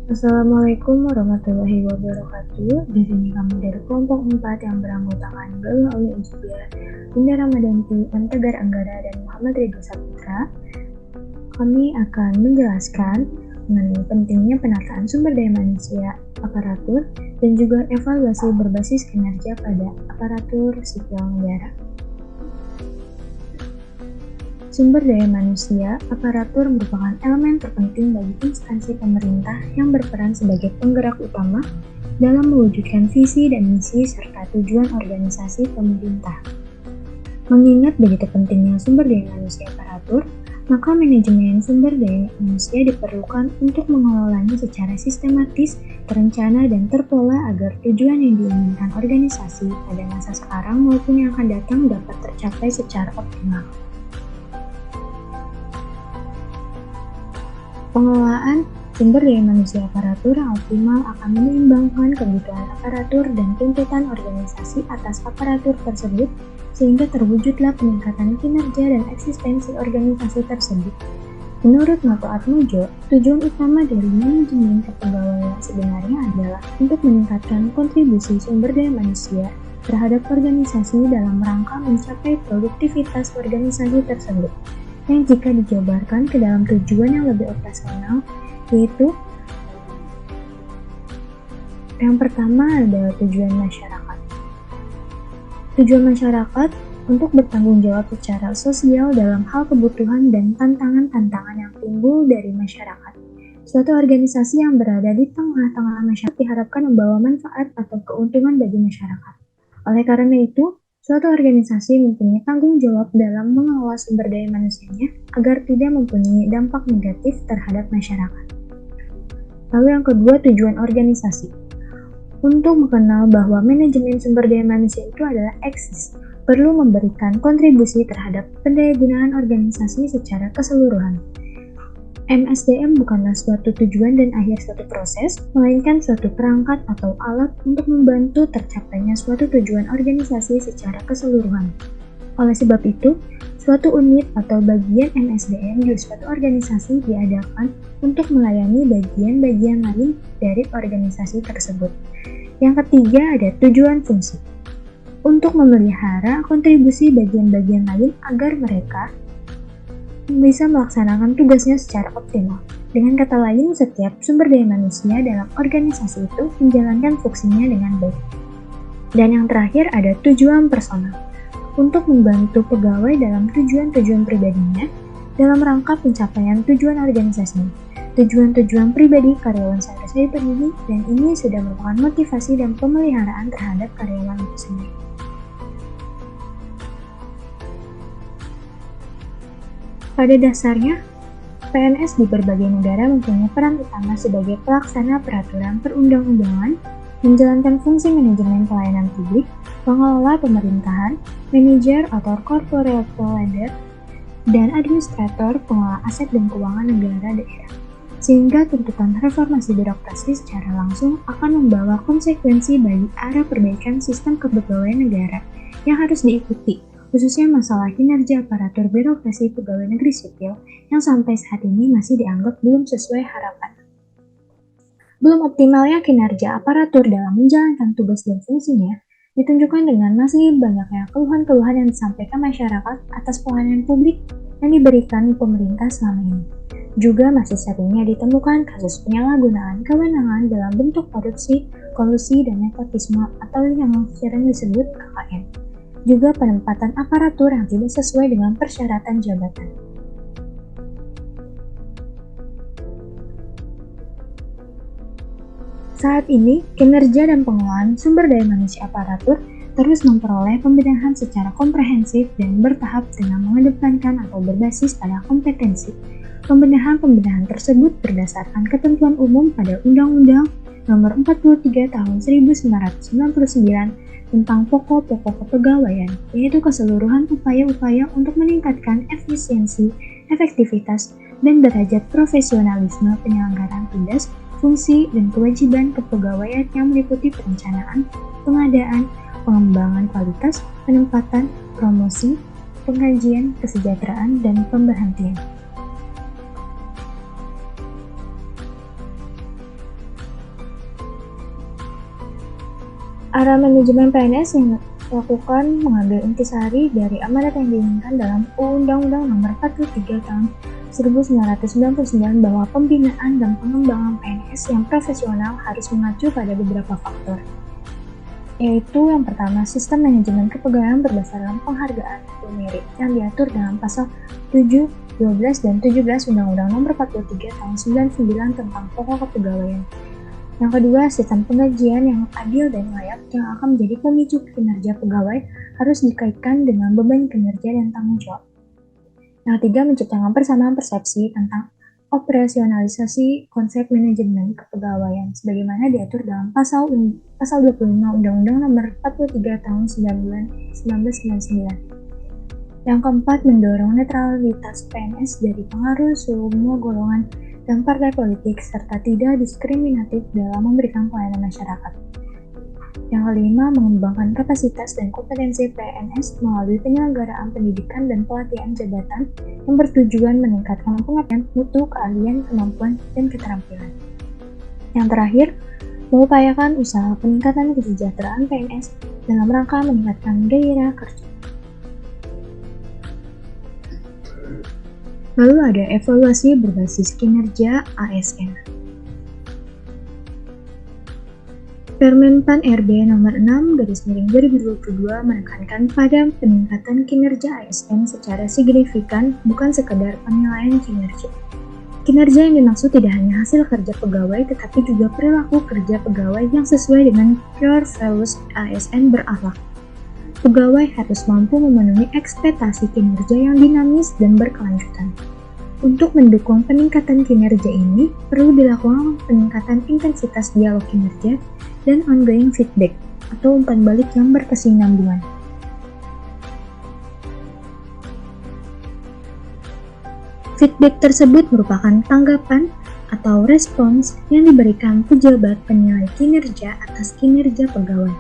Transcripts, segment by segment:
Assalamualaikum warahmatullahi wabarakatuh. Di sini kami dari kelompok 4 yang beranggotakan Galuh Auli Ujibia, Bunda Ramadanti, M. Tegar Anggara, dan Muhammad Ridho Saputra. Kami akan menjelaskan mengenai pentingnya penataan sumber daya manusia, aparatur, dan juga evaluasi berbasis kinerja pada aparatur sipil negara. Sumber daya manusia, aparatur merupakan elemen terpenting bagi instansi pemerintah yang berperan sebagai penggerak utama dalam mewujudkan visi dan misi serta tujuan organisasi pemerintah. Mengingat begitu pentingnya sumber daya manusia aparatur, maka manajemen sumber daya manusia diperlukan untuk mengelolanya secara sistematis, terencana, dan terpola agar tujuan yang diinginkan organisasi pada masa sekarang maupun yang akan datang dapat tercapai secara optimal. Pengelolaan sumber daya manusia aparatur yang optimal akan menyeimbangkan kebutuhan aparatur dan tuntutan organisasi atas aparatur tersebut sehingga terwujudlah peningkatan kinerja dan eksistensi organisasi tersebut. Menurut Noto Atmojo, tujuan utama dari manajemen kepegawaian sebenarnya adalah untuk meningkatkan kontribusi sumber daya manusia terhadap organisasi dalam rangka mencapai produktivitas organisasi tersebut, yang jika dijabarkan ke dalam tujuan yang lebih operasional, yaitu yang pertama adalah tujuan masyarakat. Tujuan masyarakat untuk bertanggung jawab secara sosial dalam hal kebutuhan dan tantangan-tantangan yang timbul dari masyarakat. Suatu organisasi yang berada di tengah-tengah masyarakat diharapkan membawa manfaat atau keuntungan bagi masyarakat. Oleh karena itu, suatu organisasi mempunyai tanggung jawab dalam mengelola sumber daya manusianya agar tidak mempunyai dampak negatif terhadap masyarakat. Lalu yang kedua, tujuan organisasi. Untuk mengenal bahwa manajemen sumber daya manusia itu adalah eksis, perlu memberikan kontribusi terhadap pendayagunaan organisasi secara keseluruhan. MSDM bukanlah suatu tujuan dan akhir suatu proses, melainkan suatu perangkat atau alat untuk membantu tercapainya suatu tujuan organisasi secara keseluruhan. Oleh sebab itu, suatu unit atau bagian MSDM di suatu organisasi diadakan untuk melayani bagian-bagian lain dari organisasi tersebut. Yang ketiga ada tujuan fungsi. Untuk memelihara kontribusi bagian-bagian lain agar mereka bisa melaksanakan tugasnya secara optimal. Dengan kata lain, setiap sumber daya manusia dalam organisasi itu menjalankan fungsinya dengan baik. Dan yang terakhir ada tujuan personal. Untuk membantu pegawai dalam tujuan-tujuan pribadinya dalam rangka pencapaian tujuan organisasinya. Tujuan-tujuan pribadi karyawan seharusnya dipenuhi dan ini sudah merupakan motivasi dan pemeliharaan terhadap karyawan itu sendiri. Pada dasarnya, PNS di berbagai negara mempunyai peran utama sebagai pelaksana peraturan perundang-undangan, menjalankan fungsi manajemen pelayanan publik, pengelola pemerintahan, manajer atau corporate leader, dan administrator pengelola aset dan keuangan negara daerah. Sehingga tuntutan reformasi birokrasi secara langsung akan membawa konsekuensi bagi arah perbaikan sistem kepegawaian negara yang harus diikuti, khususnya masalah kinerja aparatur birokrasi pegawai negeri sipil yang sampai saat ini masih dianggap belum sesuai harapan. Belum optimalnya kinerja aparatur dalam menjalankan tugas dan fungsinya ditunjukkan dengan masih banyaknya keluhan-keluhan yang disampaikan masyarakat atas pelayanan publik yang diberikan pemerintah selama ini. Juga masih seringnya ditemukan kasus penyalahgunaan kewenangan dalam bentuk korupsi, kolusi, dan nepotisme atau yang sering disebut KKN. Juga penempatan aparatur yang tidak sesuai dengan persyaratan jabatan. Saat ini, kinerja dan pengelolaan sumber daya manusia aparatur terus memperoleh pembenahan secara komprehensif dan bertahap dengan mengedepankan atau berbasis pada kompetensi. Pembenahan tersebut berdasarkan ketentuan umum pada Undang-Undang Nomor 43 Tahun 1999 tentang pokok-pokok kepegawaian, yaitu keseluruhan upaya-upaya untuk meningkatkan efisiensi, efektivitas, dan derajat profesionalisme penyelenggaraan tugas, fungsi, dan kewajiban kepegawaian yang meliputi perencanaan, pengadaan, pengembangan kualitas, penempatan, promosi, pengkajian, kesejahteraan, dan pemberhentian. Arah manajemen PNS yang dilakukan mengambil intisari dari amanat yang diinginkan dalam Undang-Undang Nomor 43 Tahun 1999 bahwa pembinaan dan pengembangan PNS yang profesional harus mengacu pada beberapa faktor, yaitu yang pertama, sistem manajemen kepegawaian berdasarkan penghargaan atau merit yang diatur dalam pasal 7, 12, dan 17 Undang-Undang Nomor 43 Tahun 99 tentang pokok kepegawaian. Yang kedua, sistem penggajian yang adil dan layak yang akan menjadi pemicu kinerja pegawai harus dikaitkan dengan beban kinerja dan tanggung jawab. Yang ketiga, menciptakan persamaan persepsi tentang operasionalisasi konsep manajemen kepegawaian sebagaimana diatur dalam pasal 25 Undang-Undang Nomor 43 Tahun 1999. Yang keempat, mendorong netralitas PNS dari pengaruh semua golongan dan partai politik serta tidak diskriminatif dalam memberikan pelayanan masyarakat. Yang kelima, mengembangkan kapasitas dan kompetensi PNS melalui penyelenggaraan pendidikan dan pelatihan jabatan yang bertujuan meningkatkan pengetahuan, mutu, keahlian, kemampuan, dan keterampilan. Yang terakhir, mengupayakan usaha peningkatan kesejahteraan PNS dalam rangka meningkatkan gairah kerja. Lalu ada evaluasi berbasis kinerja ASN. Permenpan RB nomor 6/2022 menekankan pada peningkatan kinerja ASN secara signifikan, bukan sekadar penilaian kinerja. Kinerja yang dimaksud tidak hanya hasil kerja pegawai, tetapi juga perilaku kerja pegawai yang sesuai dengan core values ASN berakhlak. Pegawai harus mampu memenuhi ekspektasi kinerja yang dinamis dan berkelanjutan. Untuk mendukung peningkatan kinerja ini, perlu dilakukan peningkatan intensitas dialog kinerja dan ongoing feedback atau umpan balik yang berkesinambungan. Feedback tersebut merupakan tanggapan atau respons yang diberikan pejabat penilai kinerja atas kinerja pegawai.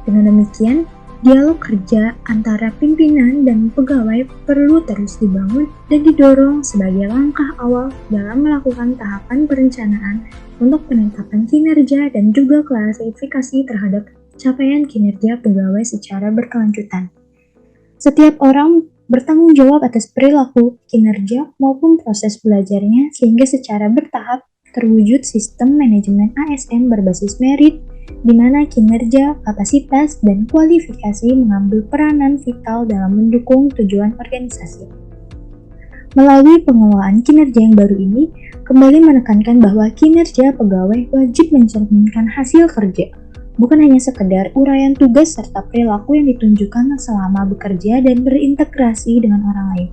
Dengan demikian, dialog kerja antara pimpinan dan pegawai perlu terus dibangun dan didorong sebagai langkah awal dalam melakukan tahapan perencanaan untuk penetapan kinerja dan juga klasifikasi terhadap capaian kinerja pegawai secara berkelanjutan. Setiap orang bertanggung jawab atas perilaku, kinerja, maupun proses belajarnya sehingga secara bertahap terwujud sistem manajemen ASN berbasis merit, di mana kinerja, kapasitas, dan kualifikasi mengambil peranan vital dalam mendukung tujuan organisasi. Melalui pengelolaan kinerja yang baru ini, kembali menekankan bahwa kinerja pegawai wajib mencerminkan hasil kerja, bukan hanya sekedar uraian tugas serta perilaku yang ditunjukkan selama bekerja dan berintegrasi dengan orang lain.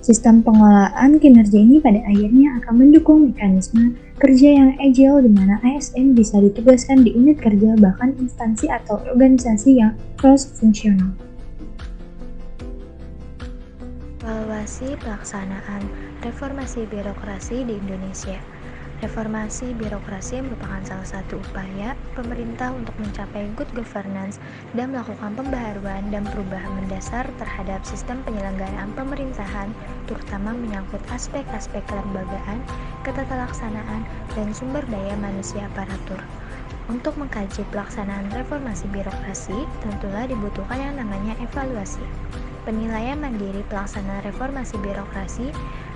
Sistem pengelolaan kinerja ini pada akhirnya akan mendukung mekanisme kerja yang agile di mana ASN bisa ditugaskan di unit kerja bahkan instansi atau organisasi yang cross-fungsional. Evaluasi pelaksanaan reformasi birokrasi di Indonesia. Reformasi birokrasi merupakan salah satu upaya pemerintah untuk mencapai good governance dan melakukan pembaharuan dan perubahan mendasar terhadap sistem penyelenggaraan pemerintahan, terutama menyangkut aspek-aspek kelembagaan, ketata laksanaan, dan sumber daya manusia aparatur. Untuk mengkaji pelaksanaan reformasi birokrasi, tentulah dibutuhkan yang namanya evaluasi. Penilaian mandiri pelaksanaan reformasi birokrasi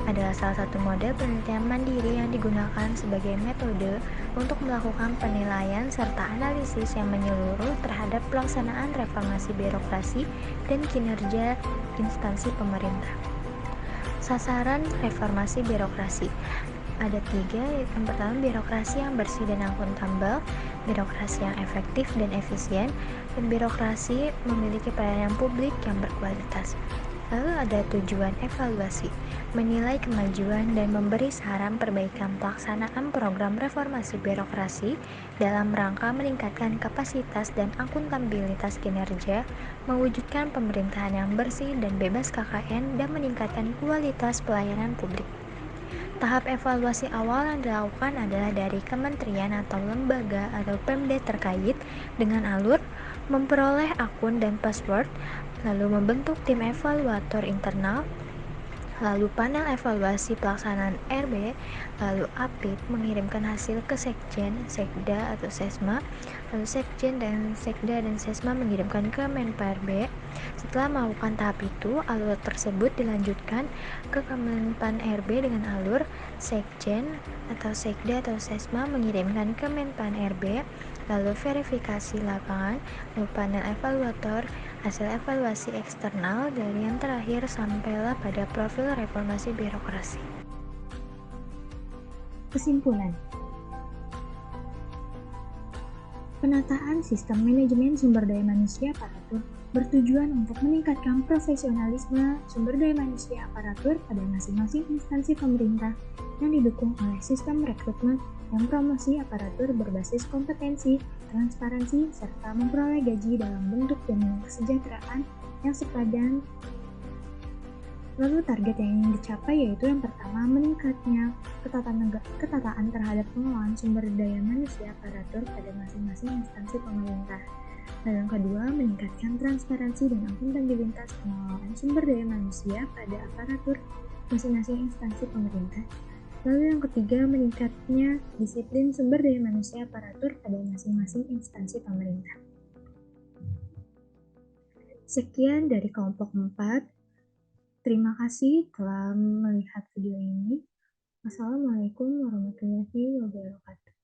adalah salah satu model penelitian mandiri yang digunakan sebagai metode untuk melakukan penilaian serta analisis yang menyeluruh terhadap pelaksanaan reformasi birokrasi dan kinerja instansi pemerintah. Sasaran reformasi birokrasi ada 3, yang pertama birokrasi yang bersih dan akuntabel, birokrasi yang efektif dan efisien, dan birokrasi memiliki pelayanan publik yang berkualitas. Lalu ada tujuan evaluasi, menilai kemajuan dan memberi saran perbaikan pelaksanaan program reformasi birokrasi dalam rangka meningkatkan kapasitas dan akuntabilitas kinerja, mewujudkan pemerintahan yang bersih dan bebas KKN, dan meningkatkan kualitas pelayanan publik. Tahap evaluasi awal yang dilakukan adalah dari kementerian atau lembaga atau Pemda terkait dengan alur memperoleh akun dan password, lalu membentuk tim evaluator internal, lalu panel evaluasi pelaksanaan RB, lalu APIT mengirimkan hasil ke Sekjen, Sekda atau Sesma, lalu Sekjen dan Sekda dan Sesma mengirimkan ke Menpa-RB. Setelah melakukan tahap itu, alur tersebut dilanjutkan ke Kemenpan RB dengan alur Sekjen atau Sekda atau Sesma mengirimkan ke Menpan RB, lalu verifikasi lapangan, lalu panel evaluator, hasil evaluasi eksternal, dan yang terakhir sampailah pada profil reformasi birokrasi. Kesimpulan, penataan sistem manajemen sumber daya manusia aparatur bertujuan untuk meningkatkan profesionalisme sumber daya manusia aparatur pada masing-masing instansi pemerintah yang didukung oleh sistem rekrutmen dan promosi aparatur berbasis kompetensi, transparansi, serta memperoleh gaji dalam bentuk jaminan kesejahteraan yang sepadan. Lalu target yang ingin dicapai yaitu yang pertama, meningkatnya ketataan terhadap pengelolaan sumber daya manusia aparatur pada masing-masing instansi pemerintah. Lalu yang kedua, meningkatkan transparansi dan akuntabilitas pengelolaan sumber daya manusia pada aparatur masing-masing instansi pemerintah. Lalu yang ketiga, meningkatnya disiplin sumber daya manusia aparatur pada masing-masing instansi pemerintah. Sekian dari kelompok 4. Terima kasih telah melihat video ini. Wassalamualaikum warahmatullahi wabarakatuh.